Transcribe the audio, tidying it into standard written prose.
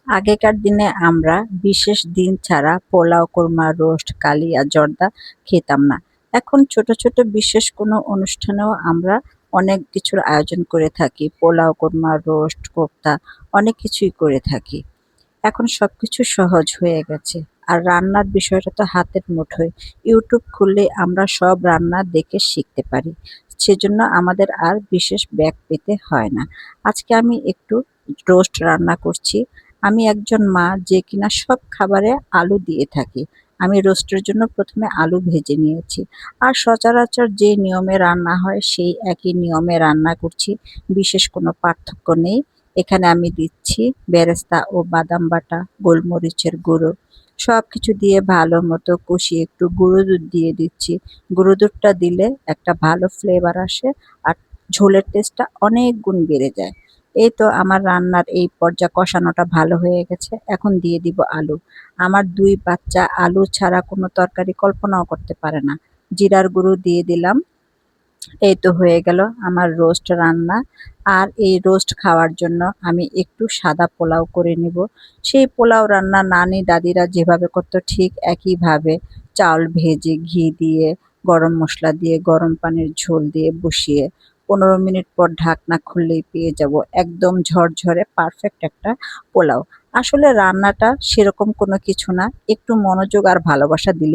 আগেকার দিনে আমরা বিশেষ দিন ছাড়া পোলাও, কোরমা, রোস্ট, কালিয়া, জর্দা খেতাম না। এখন ছোট, ছোট বিশেষ কোনো অনুষ্ঠানেও আমরা অনেক কিছুর আয়োজন করে থাকি। পোলাও, কোরমা, রোস্ট, কোপ্তা অনেক কিছুই করে থাকি। এখন সবকিছু সহজ হয়ে গেছে। আর রান্নার বিষয়টা তো হাতের মুঠোয়। ইউটিউব খুললেই আমরা সব রান্না দেখে শিখতে পারি। সেজন্য আমাদের আর বিশেষ ব্যাগ পেতে হয় না। আজকে আমি একটু রোস্ট রান্না করছি। আমি একজন মা যে কিনা সব খাবারে আলু দিয়ে থাকি। আমি রোস্টের জন্য প্রথমে আলু ভেজে নিয়েছি। আর সচরাচর যে নিয়মে রান্না হয় সেই একই নিয়মে রান্না করছি। বিশেষ কোনো পার্থক্য নেই। এখানে আমি দিচ্ছি বেরেস্তা ও বাদাম বাটা, গোলমরিচের গুঁড়ো সবকিছু দিয়ে ভালো মতো কষিয়ে একটু গুঁড়ো দুধ দিয়ে দিচ্ছি। গুঁড়ো দুধটা দিলে একটা ভালো ফ্লেভার আসে আর ঝোলের টেস্টটা অনেক গুণ বেড়ে যায়। এই তো আমার রান্নার এই পর্যায়ে কষানোটা ভালো হয়ে গেছে। এখন দিয়ে দিব আলু। আমার ২ বাচ্চা আলু ছাড়া কোনো তরকারি কল্পনাও করতে পারে না। জিরার গুঁড়ো দিয়ে দিলাম। এই তো হয়ে গেল আমার রোস্ট রান্না। আর এই রোস্ট খাওয়ার জন্য আমি একটু সাদা পোলাও করে নিব। সেই পোলাও রান্না নানি দাদিরা যেভাবে করতো ঠিক একইভাবে চাউল ভেজে ঘি দিয়ে, গরম মসলা দিয়ে, গরম পানির ঝোল দিয়ে বসিয়ে ১৫ মিনিট পর ঢাকনা খুললেই পেয়ে যাব একদম ঝরঝরে পারফেক্ট একটা পোলাও। আসলে রান্নাটা সেরকম কোনো কিছু না। একটু মনোযোগ আর ভালোবাসা দিলেই